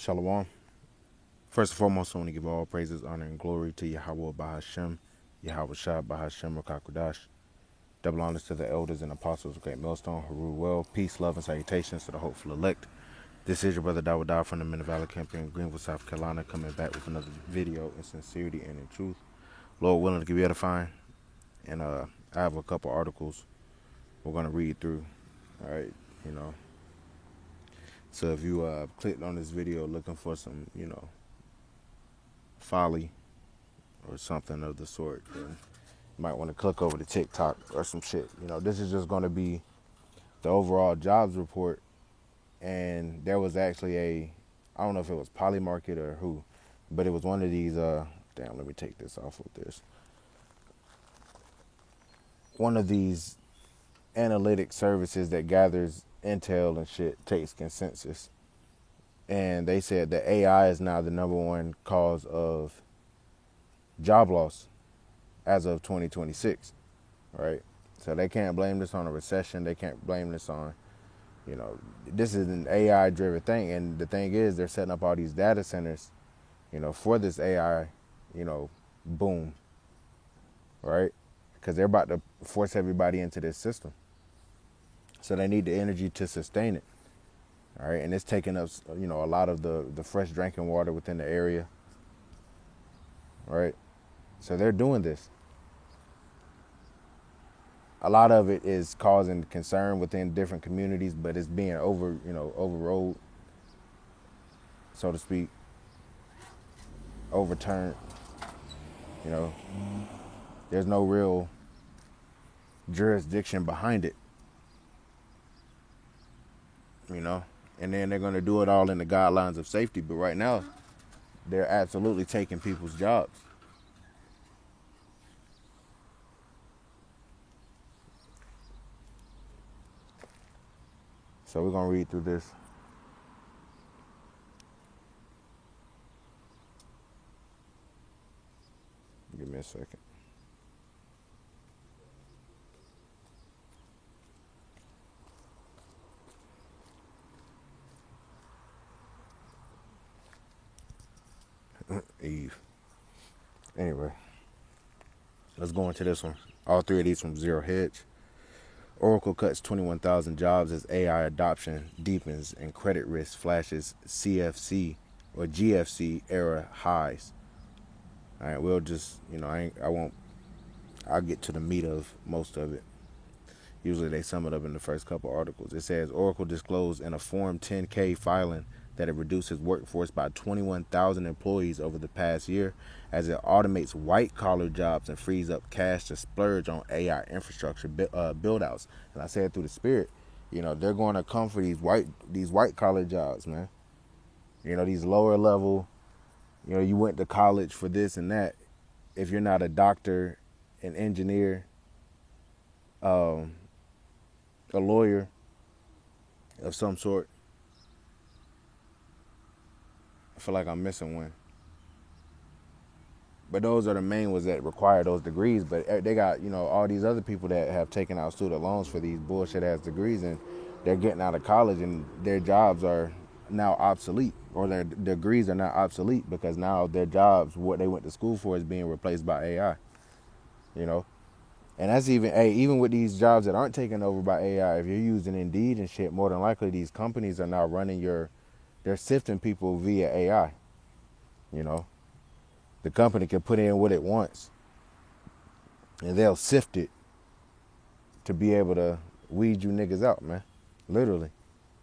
Shalom. First and foremost, I want to give all praises, honor, and glory to Yahweh Bahashem, Yahweh Shah Bahashem Rakakudash. Double honors to the elders and apostles of Great Millstone, Haru Well. Peace, love, and salutations to the hopeful elect. This is your brother Dawah from the Men of Valor Camp in Greenville, South Carolina, coming back with another video in sincerity and in truth. Lord willing to give you edifying. And I have a couple articles we're going to read through. All right, you know. So if you clicked on this video looking for some, folly or something of the sort, then you might want to click over to TikTok or some shit. This is just going to be the overall jobs report. And there was actually I don't know if it was Polymarket or who, but it was one of these, damn, let me take this off of this. One of these analytic services that gathers intel and shit, takes consensus. And they said that AI is now the number one cause of job loss as of 2026, right? So they can't blame this on a recession. They can't blame this on, this is an AI-driven thing. And the thing is, they're setting up all these data centers, for this AI, boom, right? Because they're about to force everybody into this system. So they need the energy to sustain it, all right? And it's taking up, a lot of the fresh drinking water within the area, right? So they're doing this. A lot of it is causing concern within different communities, but it's being overrode, so to speak, overturned. There's no real jurisdiction behind it, and then they're going to do it all in the guidelines of safety. But right now, they're absolutely taking people's jobs. So we're going to read through this. Give me a second. Eve. Anyway, let's go into this one. All three of these from Zero Hedge. Oracle cuts 21,000 jobs as AI adoption deepens and credit risk flashes CFC or GFC era highs. All right, we'll just, I'll get to the meat of most of it. Usually they sum it up in the first couple articles. It says Oracle disclosed in a Form 10-K filing that it reduced its workforce by 21,000 employees over the past year as it automates white-collar jobs and frees up cash to splurge on AI infrastructure build-outs. And I said through the spirit, they're going to come for these white-collar jobs, man. These lower level, you went to college for this and that. If you're not a doctor, an engineer, a lawyer of some sort, I feel like I'm missing one. But those are the main ones that require those degrees. But they got, all these other people that have taken out student loans for these bullshit ass degrees, and they're getting out of college and their jobs are now obsolete, or their degrees are now obsolete because now their jobs, what they went to school for, is being replaced by AI. And that's even with these jobs that aren't taken over by AI, if you're using Indeed and shit, more than likely these companies are now running they're sifting people via AI. The company can put in what it wants and they'll sift it to be able to weed you niggas out, man. Literally.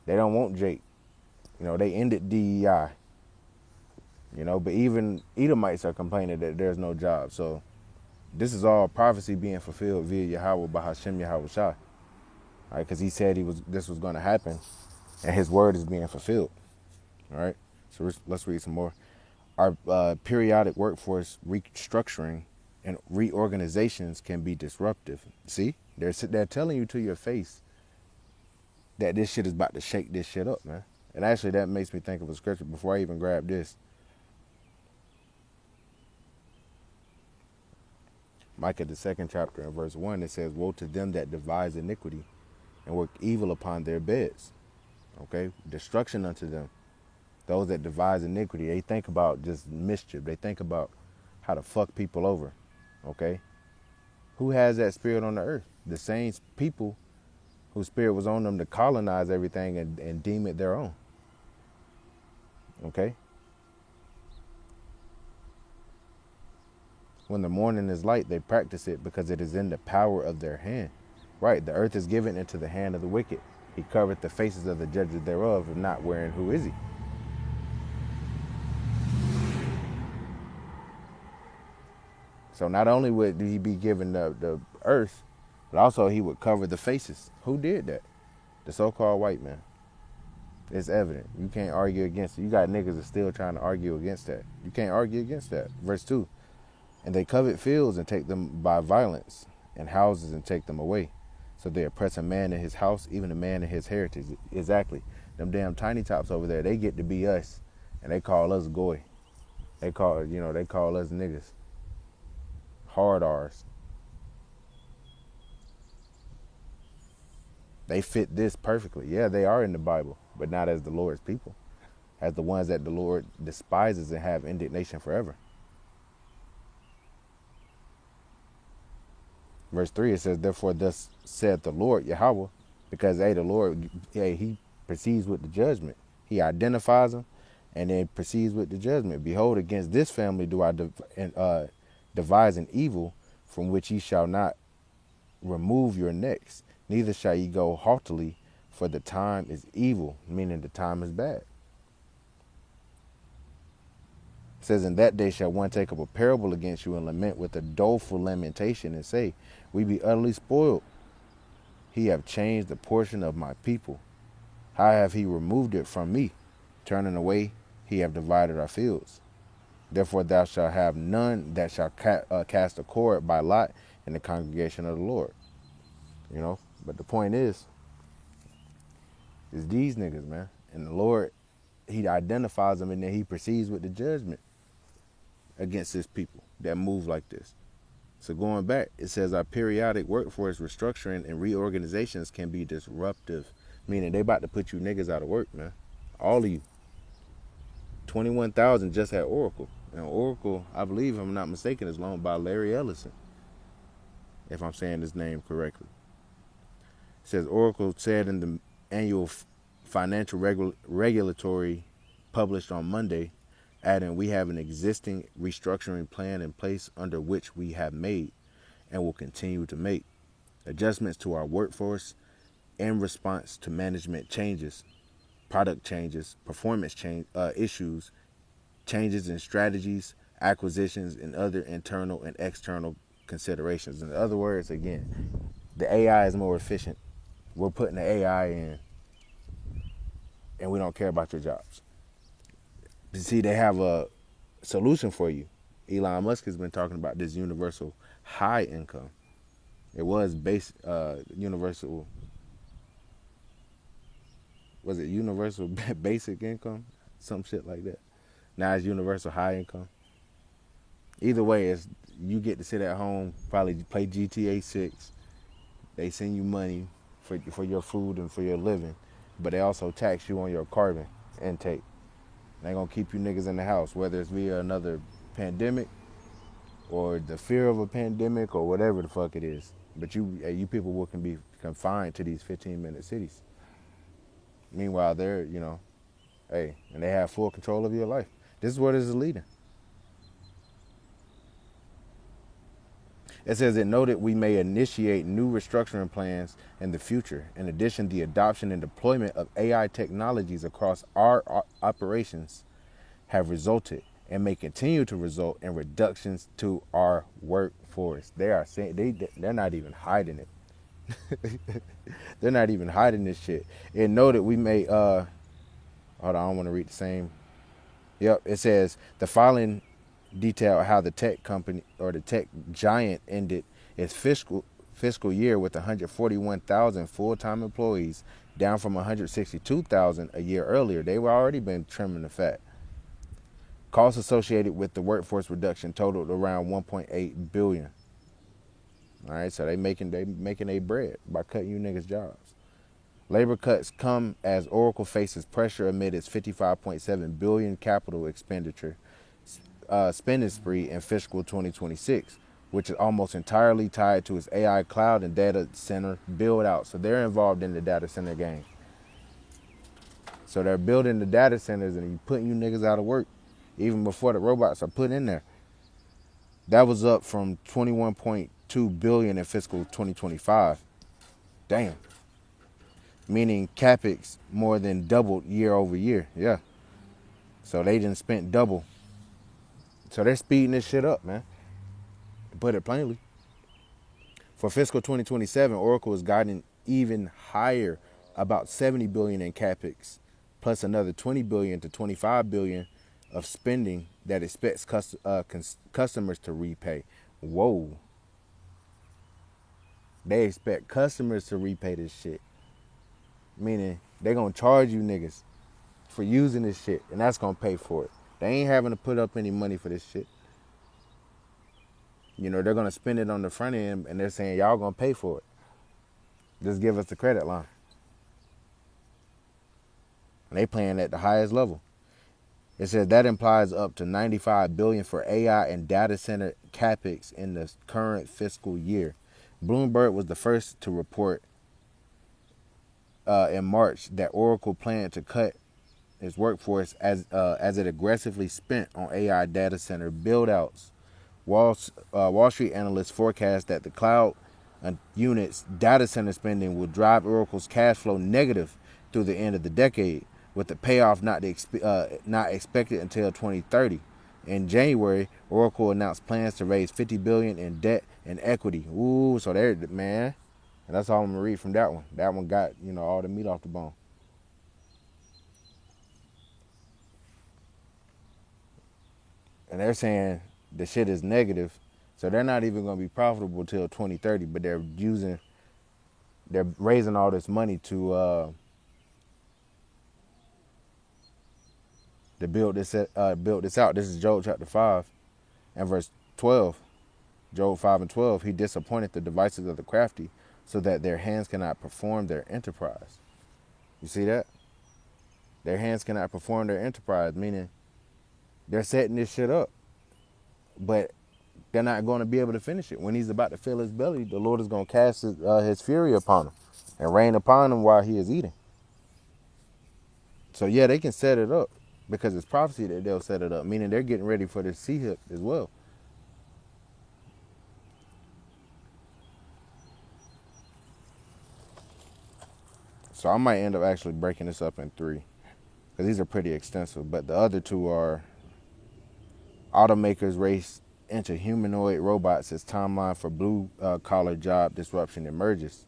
They don't want Jake. They ended DEI. But even Edomites are complaining that there's no job. So this is all prophecy being fulfilled via Yahweh Bahashem Yahweh Shai. All right, because he said this was going to happen, and his word is being fulfilled. All right, so let's read some more. Our periodic workforce restructuring and reorganizations can be disruptive. See, they're telling you to your face that this shit is about to shake this shit up, man. And actually, that makes me think of a scripture before I even grab this. Micah, the 2nd chapter, and verse 1, it says, "Woe to them that devise iniquity and work evil upon their beds." Okay, destruction unto them. Those that devise iniquity, they think about just mischief. They think about how to fuck people over. Okay? Who has that spirit on the earth? The same people whose spirit was on them to colonize everything and deem it their own. Okay? When the morning is light, they practice it because it is in the power of their hand. Right, the earth is given into the hand of the wicked. He covereth the faces of the judges thereof, and not wherein who is he? So not only would he be given the earth, but also he would cover the faces. Who did that? The so-called white man. It's evident. You can't argue against it. You got niggas that still trying to argue against that. You can't argue against that. Verse 2. And they covet fields and take them by violence, and houses and take them away. So they oppress a man in his house, even a man in his heritage. Exactly. Them damn tiny tops over there, they get to be us, and they call us goy. They call us niggas. Hard R's. They fit this perfectly. Yeah, they are in the Bible, but not as the Lord's people, as the ones that the Lord despises and have indignation forever. Verse 3, it says, therefore thus saith the Lord Yahweh, because the Lord, he proceeds with the judgment. He identifies them and then proceeds with the judgment. Behold, against this family do I devise an evil from which ye shall not remove your necks, neither shall ye go haughtily, for the time is evil, meaning the time is bad. It says, in that day shall one take up a parable against you and lament with a doleful lamentation and say, we be utterly spoiled. He have changed the portion of my people. How have he removed it from me? Turning away, he have divided our fields. Therefore thou shalt have none that shall cast a cord by lot in the congregation of the Lord. You know, but the point is these niggas, man. And the Lord, he identifies them and then he proceeds with the judgment against his people that move like this. So going back, it says our periodic workforce restructuring and reorganizations can be disruptive, meaning they about to put you niggas out of work, man. All of you. 21,000 just had Oracle. And Oracle, I believe, if I'm not mistaken, is loaned by Larry Ellison, if I'm saying his name correctly. It says Oracle said in the annual financial regulatory published on Monday, adding, we have an existing restructuring plan in place under which we have made and will continue to make adjustments to our workforce in response to management changes, product changes, performance change issues, changes in strategies, acquisitions, and other internal and external considerations. In other words, again, the AI is more efficient. We're putting the AI in, and we don't care about your jobs. You see, they have a solution for you. Elon Musk has been talking about this universal high income. It was universal. Was it universal basic income? Some shit like that. Now it's universal high income. Either way, it's you get to sit at home, probably play GTA 6. They send you money for your food and for your living, but they also tax you on your carbon intake. They're going to keep you niggas in the house, whether it's via another pandemic or the fear of a pandemic or whatever the fuck it is. But you people can be confined to these 15-minute cities. Meanwhile, they're, and they have full control of your life. This is where this is leading. It says it noted we may initiate new restructuring plans in the future. In addition, the adoption and deployment of AI technologies across our operations have resulted and may continue to result in reductions to our workforce. They are saying they're not even hiding it. They're not even hiding this shit. It noted we may hold on, I don't want to read the same. Yep, it says the following detail how the tech company or the tech giant ended its fiscal year with 141,000 full-time employees, down from 162,000 a year earlier. They were already been trimming the fat. Costs associated with the workforce reduction totaled around 1.8 billion. All right, so they making their bread by cutting you niggas jobs. Labor cuts come as Oracle faces pressure amid its 55.7 billion capital expenditure spending spree in fiscal 2026, which is almost entirely tied to its AI cloud and data center build out. So they're involved in the data center game. So they're building the data centers and putting you niggas out of work even before the robots are put in there. That was up from 21.2 billion in fiscal 2025. Damn. Meaning CapEx more than doubled year over year. Yeah. So they done spent double. So they're speeding this shit up, man. To put it plainly. For fiscal 2027, Oracle is guiding even higher, about 70 billion in CapEx, plus another 20 billion to 25 billion of spending that expects customers to repay. Whoa. They expect customers to repay this shit. Meaning they gonna charge you niggas for using this shit, and that's gonna pay for it. They ain't having to put up any money for this shit. You know, they're gonna spend it on the front end, and they're saying y'all gonna pay for it. Just give us the credit line. And they playing at the highest level. It says that implies up to 95 billion for AI and data center capex in the current fiscal year. Bloomberg was the first to report in March that Oracle planned to cut its workforce as it aggressively spent on AI data center build-outs. Wall Street analysts forecast that the cloud unit's data center spending will drive Oracle's cash flow negative through the end of the decade, with the payoff not expected until 2030. In January, Oracle announced plans to raise 50 billion in debt and equity. Ooh, so there, man. And that's all I'm gonna read from that one. That one got, all the meat off the bone. And they're saying the shit is negative, so they're not even gonna be profitable till 2030. But they're raising all this money to build this out. This is Job chapter 5 and verse 12. Job 5 and 12. He disappointed the devices of the crafty, so that their hands cannot perform their enterprise. You see that? Their hands cannot perform their enterprise, meaning they're setting this shit up, but they're not going to be able to finish it. When he's about to fill his belly, the Lord is going to cast his fury upon him and rain upon him while he is eating. So yeah, they can set it up because it's prophecy that they'll set it up, meaning they're getting ready for the sea hip as well. So I might end up actually breaking this up in 3 because these are pretty extensive. But the other 2 are automakers race into humanoid robots as timeline for blue collar job disruption emerges.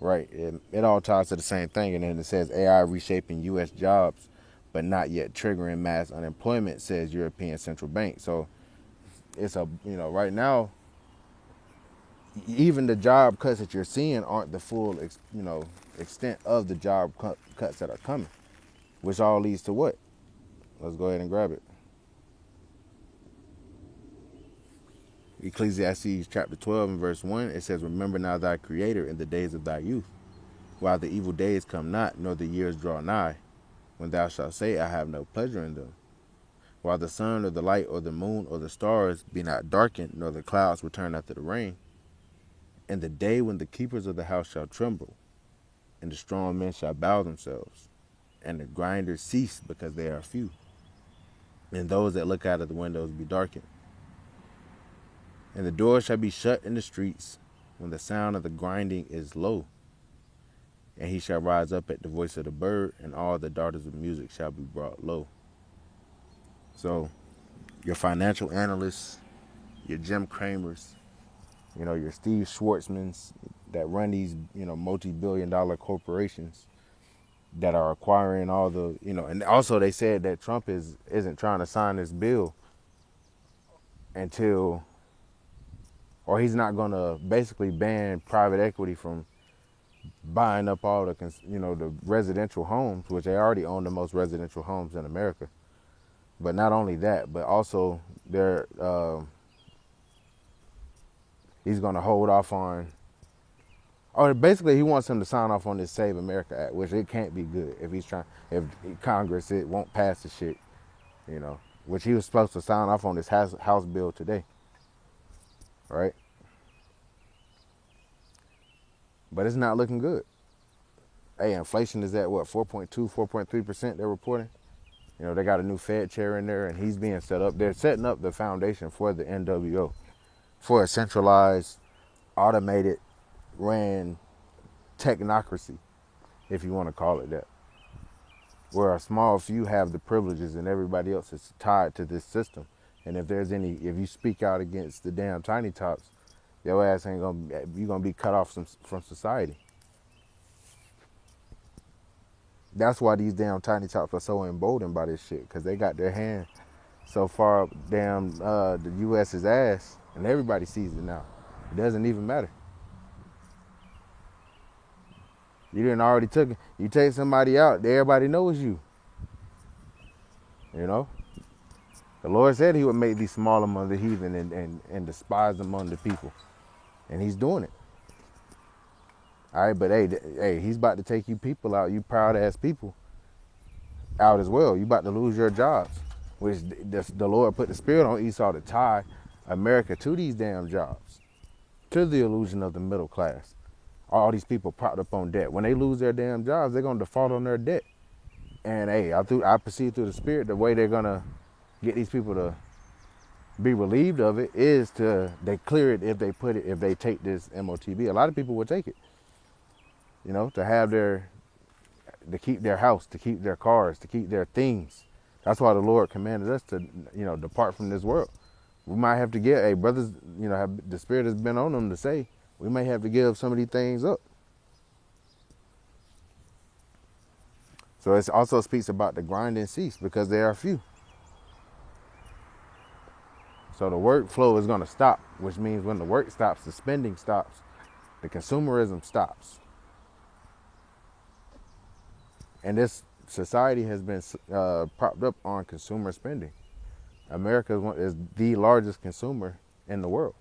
Right, it all ties to the same thing. And then it says AI reshaping U.S. jobs, but not yet triggering mass unemployment, says European Central Bank. So it's right now, even the job cuts that you're seeing aren't the full, extent of the job cuts that are coming, which all leads to what? Let's go ahead and grab it. Ecclesiastes chapter 12 and verse 1, it says, remember now thy creator in the days of thy youth, while the evil days come not, nor the years draw nigh, when thou shalt say, I have no pleasure in them. While the sun or the light or the moon or the stars be not darkened, nor the clouds return after the rain, and the day when the keepers of the house shall tremble, and the strong men shall bow themselves, and the grinders cease because they are few, and those that look out of the windows be darkened. And the doors shall be shut in the streets when the sound of the grinding is low. And he shall rise up at the voice of the bird, and all the daughters of music shall be brought low. So your financial analysts, your Jim Cramers, your Steve Schwartzmans that run these, multi-billion-dollar corporations that are acquiring all the, and also they said that Trump isn't trying to sign this bill until, or he's not going to basically ban private equity from buying up all the, the residential homes, which they already own the most residential homes in America. But not only that, but also he's going to hold off on Or basically, he wants him to sign off on this Save America Act, which it can't be good if Congress it won't pass the shit, you know, which he was supposed to sign off on this House bill today, right? But it's not looking good. Hey, inflation is at what, 4.2, 4.3% they're reporting. You know, they got a new Fed chair in there, and he's being set up. They're setting up the foundation for the NWO, for a centralized, automated, ran technocracy, if you want to call it that, where a small few have the privileges and everybody else is tied to this system. And if you speak out against the damn tiny tots, your ass you're gonna be cut off from society. That's why these damn tiny tots are so emboldened by this shit, because they got their hand so far up damn the US's ass, and everybody sees it now. It doesn't even matter. You didn't already took it. You take somebody out, everybody knows you. You know? The Lord said he would make these small among the heathen and despise among the people. And he's doing it. All right, but hey, he's about to take you people out, you proud ass people, out as well. You about to lose your jobs, which the Lord put the spirit on Esau to tie America to these damn jobs, to the illusion of the middle class. All these people propped up on debt. When they lose their damn jobs, they're going to default on their debt. And hey, I perceive through the spirit the way they're going to get these people to be relieved of it is they clear it if they take this MOTB. A lot of people will take it, you know, to keep their house, to keep their cars, to keep their things. That's why the Lord commanded us to, you know, depart from this world. We might have to brothers, you know, the spirit has been on them to say, we may have to give some of these things up. So it also speaks about the grind and cease, because there are few. So the workflow is going to stop, which means when the work stops, the spending stops, the consumerism stops. And this society has been propped up on consumer spending. America is the largest consumer in the world.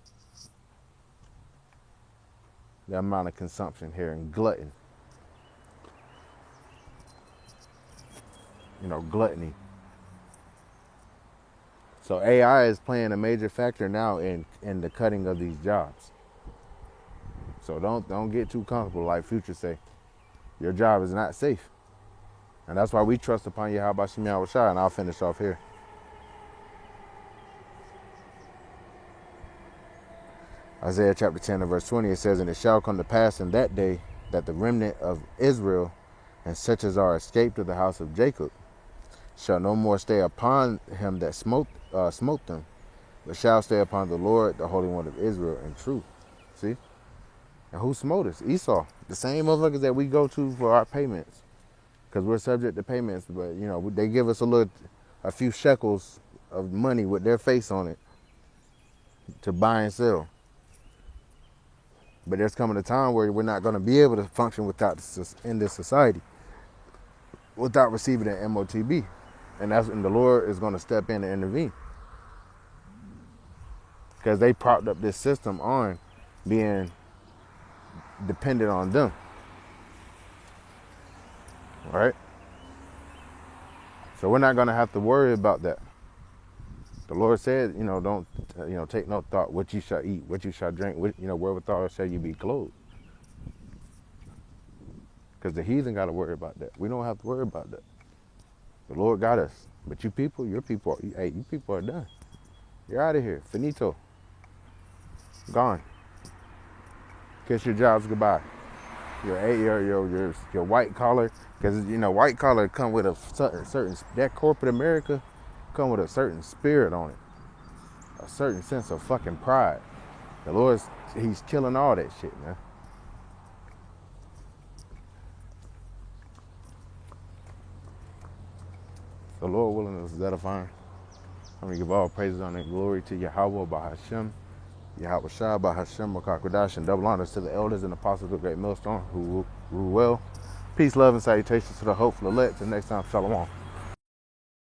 The amount of consumption here and gluttony. You know, gluttony. So AI is playing a major factor now in the cutting of these jobs. So don't get too comfortable, like Future say. Your job is not safe. And that's why we trust upon Yahweh Shem Yahushua, and I'll finish off here. Isaiah chapter 10 and verse 20, it says, and it shall come to pass in that day that the remnant of Israel and such as are escaped of the house of Jacob shall no more stay upon him that smote them, but shall stay upon the Lord, the Holy One of Israel, in truth. See? And who smote us? Esau. The same motherfuckers that we go to for our payments, because we're subject to payments. But, you know, they give us a few shekels of money with their face on it to buy and sell. But there's coming a time where we're not going to be able to function in this society without receiving an MOTB. And the Lord is going to step in and intervene. Because they propped up this system on being dependent on them. All right? So we're not going to have to worry about that. The Lord said, you know, don't, you know, take no thought what you shall eat, what you shall drink, wherewithal shall you be clothed. Because the heathen got to worry about that. We don't have to worry about that. The Lord got us. But you people are done. You're out of here. Finito. Gone. Kiss your jobs goodbye. Your white collar, because, you know, white collar come with a certain, that corporate America come with a certain spirit on it. A certain sense of fucking pride. The Lord, he's killing all that shit, man. The Lord willing, is that a fine? I'm going to give all praises, honor, and glory to Yahweh, Bahashem, Yahweh Shah, Bahashem, Makakwadash, and double honors to the elders and apostles of the great millstone who rule well. Peace, love, and salutations to the hopeful elect. Till next time, shalom.